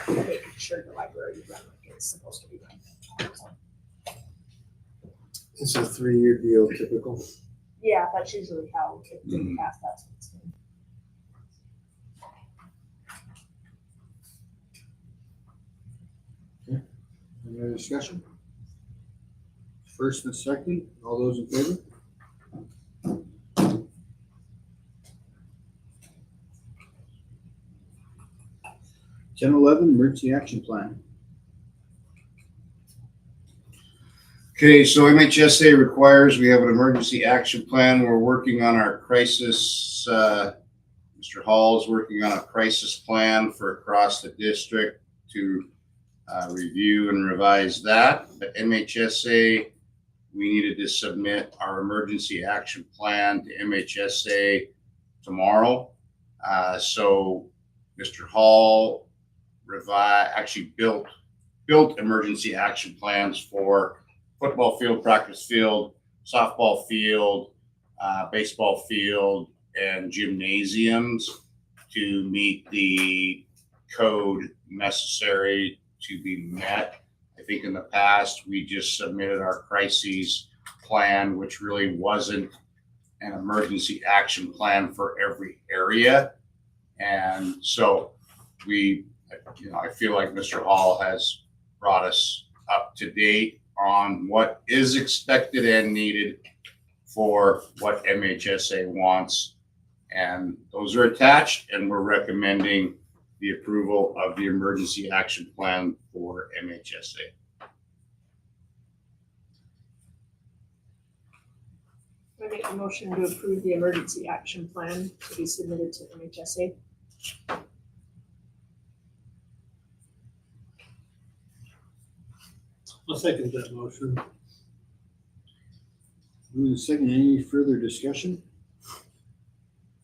making sure the library is run like it's supposed to be run. So, It's a 3-year deal typical. yeah, that's usually how it's in the Mhm. past, that's what it's been. Any other discussion? First and second, all those in favor? Ten 11 emergency action plan. Okay, so MHSA requires we have an emergency action plan. We're working on our crisis. Mr. Hall is working on a crisis plan for across the district to review and revise that. But MHSA, we needed to submit our emergency action plan to MHSA tomorrow. So Mr. Hall actually built built emergency action plans for football field, practice field, softball field, baseball field, and gymnasiums to meet the code necessary to be met. I think in the past, we just submitted our crises plan, which really wasn't an emergency action plan for every area. And so I feel like Mr. Hall has brought us up to date on what is expected and needed for what MHSA wants. And those are attached, and we're recommending the approval of the emergency action plan for MHSA. I make a motion to approve the emergency action plan to be submitted to MHSA. I'll second that motion. Move to second. Any further discussion?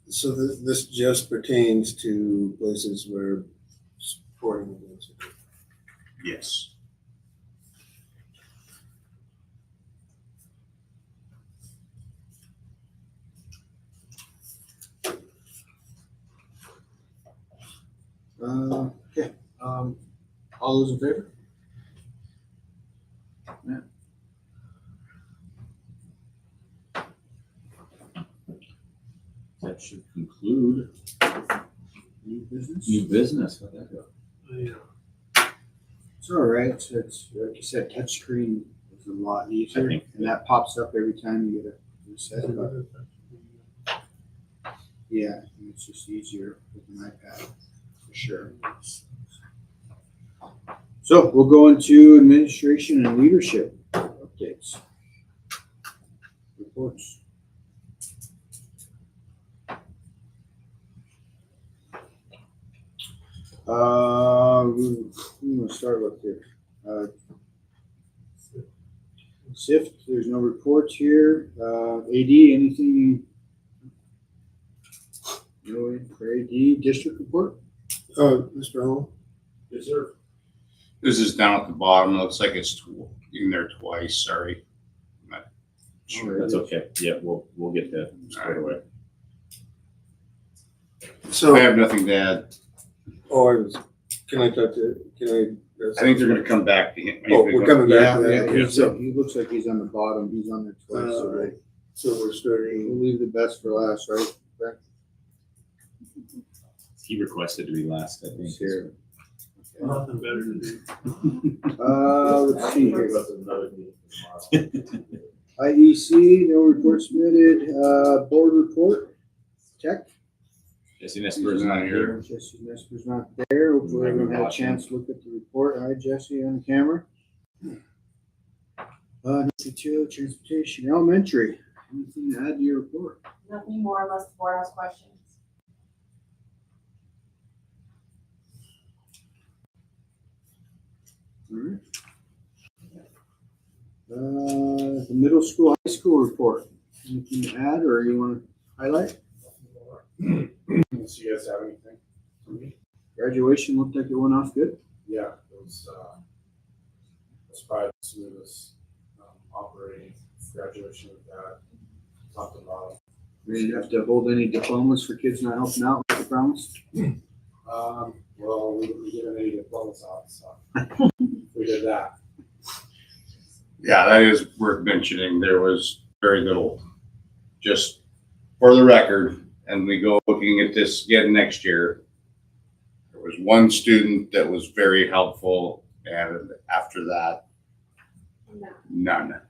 So this just pertains to places where sporting events are. Yes. Okay, all those in favor? Yeah. That should conclude New business? new business. How'd that go? It's all right. It's like you said, touchscreen is a lot easier, I think- and that pops up every time you get a reset. But yeah, it's just easier with an iPad for sure. So we'll go into administration and leadership updates. Reports. I'm gonna start with the SIFT. There's no reports here. AD, anything? No for AD district report. Mr. Hall? Yes, sir. This is down at the bottom. Looks like it's in there twice. Sorry. Sure. That's okay. Yeah, we'll get that squared away. So, I have nothing to add. can I talk to, I think they're gonna come back to him. Oh, we're coming back Yeah, to yeah, that. he looks like he's on the bottom. He's on there twice. So Right. So we're we'll starting, leave the best for last, right? He requested to be last, I think. Here. Nothing better to do. Let's see here. IEC, no report submitted. Board report. Tech. Jesse Nesper's not here. Jesse Nesper's not there. Hopefully everyone had a chance to look at the report. Hi, Jesse on the camera. Material, transportation, elementary. Anything to add to your report? Nothing more unless the board has questions. All right. The middle school, high school report. Anything to add or you want to highlight? Unless you guys have anything for me? Graduation looked like it went off good. Yeah, it was probably the smoothest operating graduation we've had, top to bottom. We didn't have to hold any diplomas for kids not helping out, like you promised. Well, we didn't get any diplomas out, so we did that. Yeah, that is worth mentioning. There was very little, just for the record, and we go looking at this again next year. There was one student that was very helpful, and after that, No. none.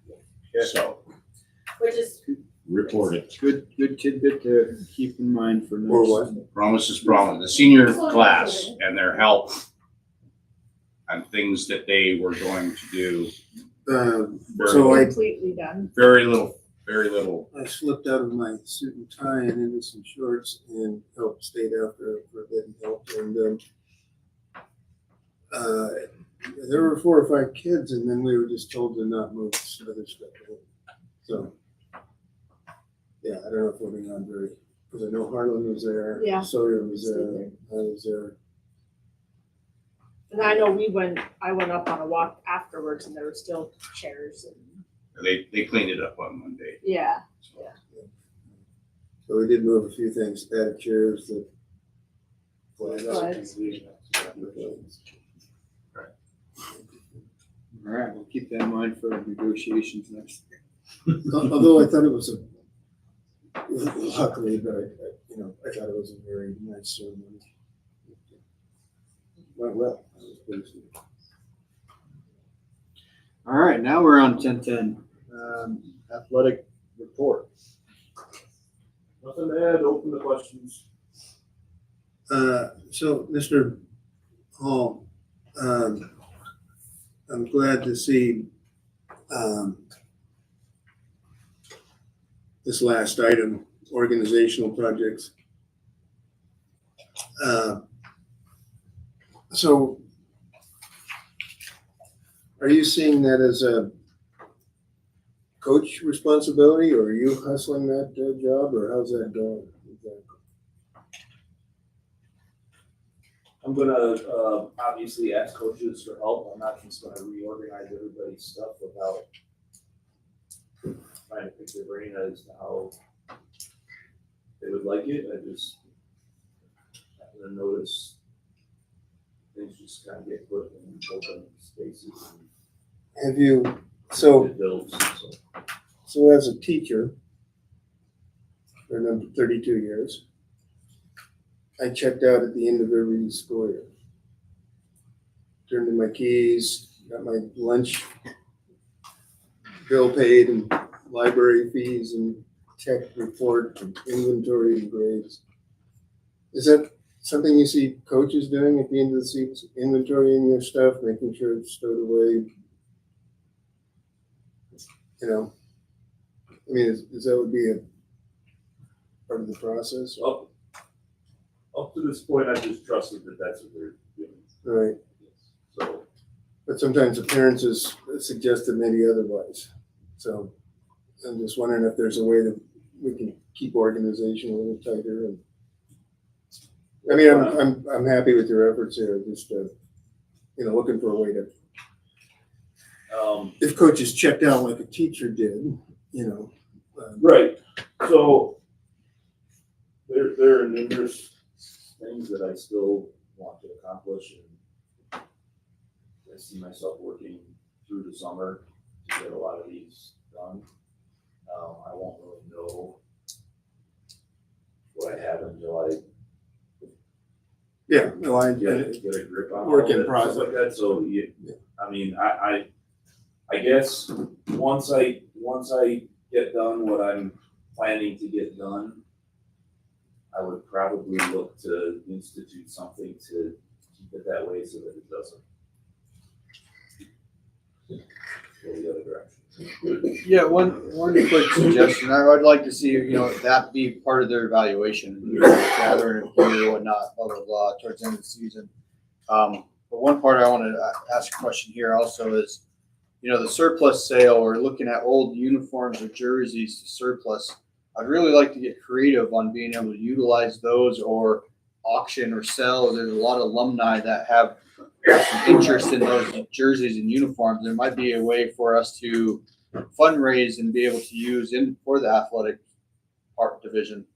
So, Which is, reported. Good tidbit to keep in mind for next. or what? Promise is promise. The senior class and their help and things that they were going to do. So Completely done. Very little. I slipped out of my suit and tie and into some shorts and helped, stayed after for a bit and helped. And there were 4 or 5 kids, and then we were just told to not move some other stuff. So, yeah, I don't know if we're being on very, because I know Harlan was there. Yeah. Sawyer was there. I was there. And I know I went up on a walk afterwards and there were still chairs and, They cleaned it up on Monday. yeah. So we did move a few things, add chairs that. Flags. All right, we'll keep that in mind for negotiations next. Although I thought it was luckily, but I thought it was a very nice ceremony. Went well. I was pleased with it. All right, now we're on 10:10, athletic report. Nothing to add, open the questions. So, Mr. Hall, I'm glad to see this last item, organizational projects. So, are you seeing that as a coach responsibility, or are you hustling that job, or how's that going? I'm gonna obviously ask coaches for help. I'm not just gonna reorganize everybody's stuff without trying to pick their brain as to how they would like it. I just happen to notice things just kind of get put in open spaces Have you, and so it builds. So as a teacher, for number 32 years, I checked out at the end of every school year. Turned in my keys, got my lunch bill paid and library fees and tech report and inventory and grades. Is that something you see coaches doing at the end of the season, inventorying your stuff, making sure it's stowed away? I mean, is that would be a part of the process? Up to this point, I just trusted that that's what they're doing. Right, So but sometimes the parents has suggested maybe otherwise. So I'm just wondering if there's a way that we can keep organization a little tighter. And I mean, I'm happy with your efforts here. Just looking for a way to. If coaches checked out like a teacher did, right. So there are numerous things that I still want to accomplish, and I see myself working through the summer to get a lot of these done. I won't really know what I have until I yeah, no, I get a grip on Work all in of it, process. stuff like that. So I mean, I guess once I get done what I'm planning to get done, I would probably look to institute something to keep it that way so that it doesn't go the other direction. Yeah, one quick suggestion. I would like to see, that be part of their evaluation, gathering a view, whatnot, blah, blah, blah, towards the end of the season. But one part I want to ask a question here also is, the surplus sale or looking at old uniforms or jerseys to surplus. I'd really like to get creative on being able to utilize those or auction or sell. There's a lot of alumni that have some interest in those jerseys and uniforms. There might be a way for us to fundraise and be able to use for the athletic part division.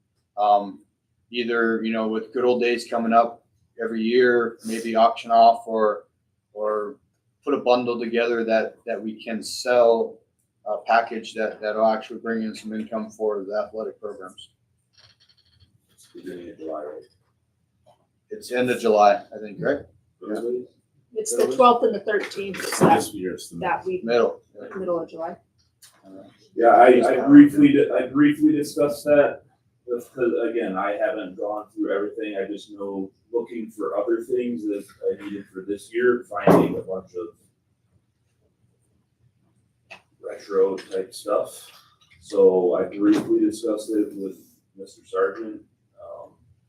Either, with good old days coming up every year, maybe auction off or put a bundle together that we can sell a package that'll actually bring in some income for the athletic programs. It's beginning of July, right? It's end of July, I think, right? Everybody? It's the 12th and the 13th, it's This year's the that week, Middle. middle of July. Yeah, I briefly discussed that, because again, I haven't gone through everything, I just know looking for other things that I needed for this year, finding a bunch of retro type stuff. So I briefly discussed it with Mr. Sargent,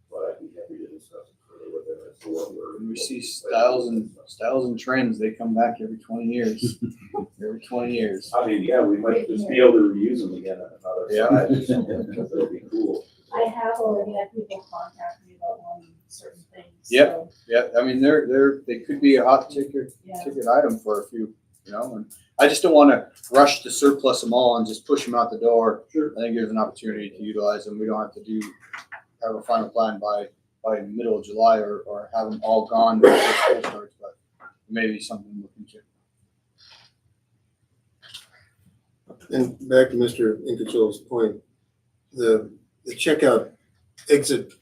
but I'd be happy to discuss it further with him as to what we're. When we see styles and trends, they come back every 20 years. Every 20 years. I mean, yeah, we might just be able to reuse them again on another Yeah. side or something, because that'd be cool. I have already had people contact me about wanting certain things. Yep. So, Yeah, I mean, they could be a hot ticket yeah. item for a few, and I just don't want to rush to surplus them all and just push them out the door. Sure. I think there's an opportunity to utilize them. We don't have to have a final plan by middle of July or have them all gone before school starts, but maybe something to look into. And back to Mr. Incachil's point, the checkout exit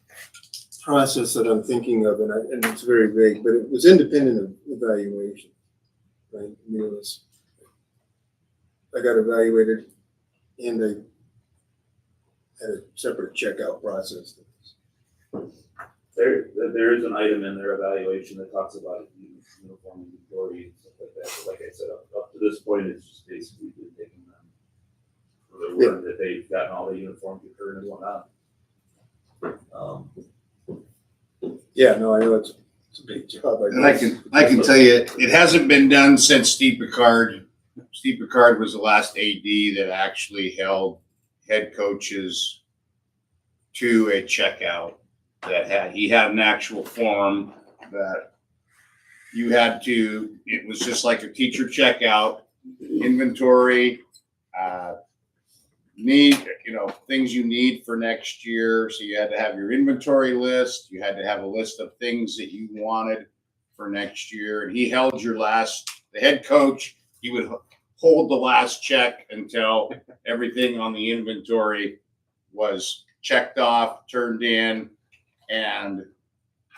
process that I'm thinking of, and it's very vague, but it was independent of evaluation, right? I mean, I got evaluated and I had a separate checkout process. There is an item in their evaluation that talks about uniform inventory and stuff like that. But like I said, up to this point, it's just basically been taking them for their word that they've gotten all the uniforms returned and whatnot. Yeah, no, I know it's a big job. And I can tell you, it hasn't been done since Steve Picard. Steve Picard was the last AD that actually held head coaches to a checkout he had an actual form that you had to, it was just like a teacher checkout, inventory, things you need for next year. So you had to have your inventory list. You had to have a list of things that you wanted for next year. And he held the head coach, he would hold the last check until everything on the inventory was checked off, turned in, and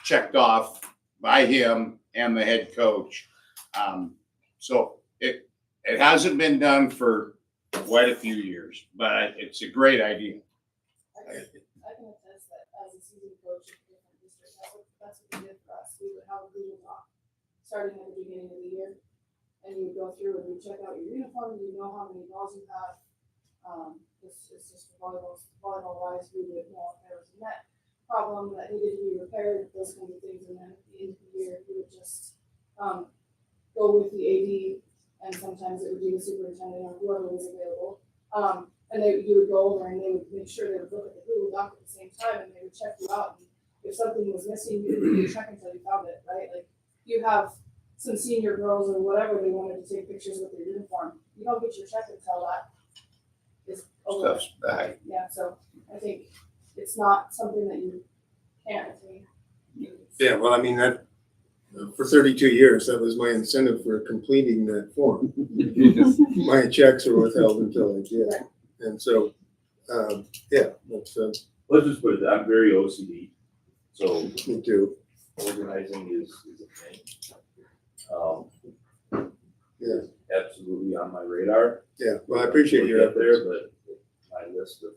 checked off by him and the head coach. So it hasn't been done for quite a few years, but it's a great idea. I can attest that as a seasoned coach in different districts, that's what we did for us. We would have a Google Doc starting at the beginning of the year. And you would go through and you check out your uniform, you know how many balls you have. It's just volleyball wise, we would know if there was a net problem that needed to be repaired, those kinds of things. And then at the end of the year, we would just go with the AD, and sometimes it would be the superintendent or whoever was available. And you would go over and they would make sure they would look at the Google Doc at the same time, and they would check you out. And if something was missing, you would check until you found it, right? Like you have some senior girls or whatever, they wanted to take pictures with their uniform. You don't get your check until that is over. Stuff's back. Yeah, so I think it's not something that you can't attain. Yeah, well, I mean, that, for 32 years, that was my incentive for completing that form. My checks are withheld until I did. And so, yeah, that's, Let's just put it, I'm very OCD, so me too. organizing is a thing. Yeah. Absolutely on my radar. Yeah, well, I appreciate your Get there, efforts. but my list of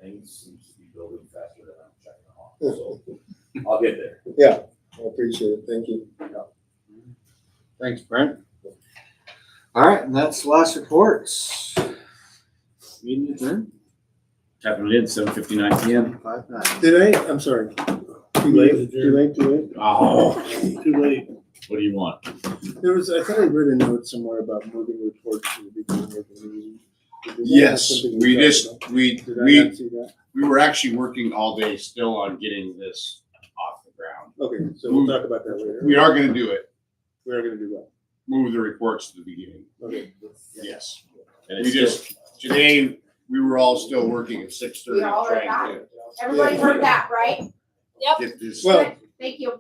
things seems to be building faster than I'm checking them off. So I'll get there. Yeah, I appreciate it. Thank you. Thanks, Brent. All right, and that's the last reports. Meeting adjourned. Tapping it in, 7:59 PM. 5:09. Did I'm sorry. Too late, too late, too late. Oh, Too late. what do you want? I thought I read a note somewhere about moving reports to the beginning of the meeting. Is that Yes, something we talked just, about? we, Did I we, not see that? we were actually working all day still on getting this off the ground. Okay, so we'll talk about that later. We are gonna do it, We are gonna do that. move the reports to the beginning. Okay. Yes. And We it's just, today, we were all still working at 6:30 We all heard trying to Everybody heard that, right? get this. Well, Thank you.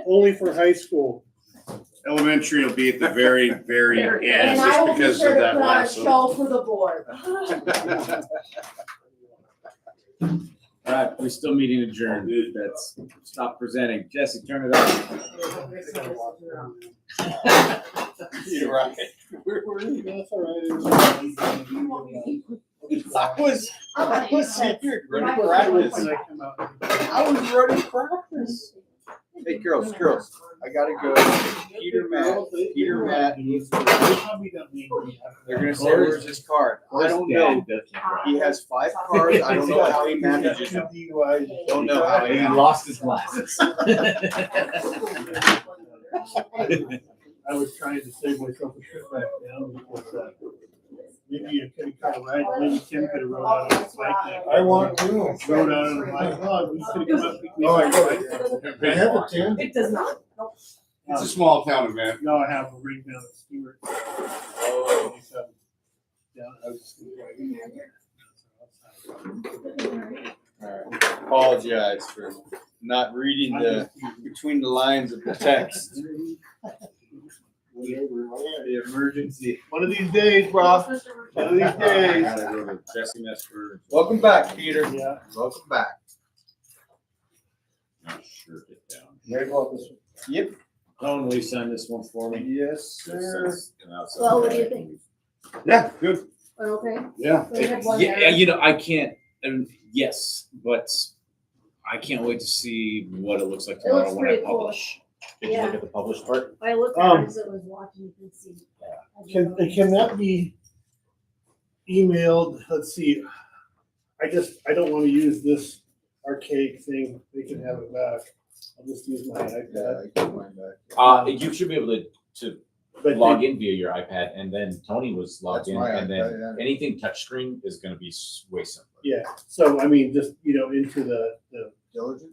Only for high school. Elementary will be at the very, very end, And I just will be because sure of to that put on a last one. show for the board. All right, we're still meeting adjourned. That's, stop presenting. Jesse, turn it off. You're right. That's all right. I was here, ready for practice. I was ready to practice. Hey, girls, I gotta go. Peter, Matt, they're gonna say, where's his card? I don't know. He has 5 cards. I don't know how he manages them. Don't know how he. He lost his glasses. I was trying to save myself a trip back down before that. Maybe you could kind of ride, maybe Tim could have rode out on his bike. I want to. Rode out on the bike. Oh, we could have come up. Oh, I know. I have a tin. It does not. Nope. It's a small town event. No, I have a ring down at Stewart. Oh. Yeah, I was just Apologize for not reading between the lines of the text. The emergency. One of these days, bro. One of these I days. gotta go to Jesse Nestor. Welcome back, Peter. Yeah. Welcome back. Sure, get down. Ready to go this one? Yep. Colin, will you sign this one for me? Yes, sir. Well, what do you think? Yeah, good. Okay. Yeah. So we had one Yeah, there. you know, I can't, yes, but I can't wait to see what it looks like It looks tomorrow when I pretty cool. publish. Did you look at the published part? I looked at at it as it was watching, you can see. Can that be emailed? Let's see. I don't want to use this archaic thing. They can have it back. I'll just use my Yeah, iPad. I can find that. You should be able to But log in via your iPad, and then Tony was logged That's in, my and then iPad, yeah. anything touchscreen is gonna be way simpler. yeah, so I mean, just, into the Diligent?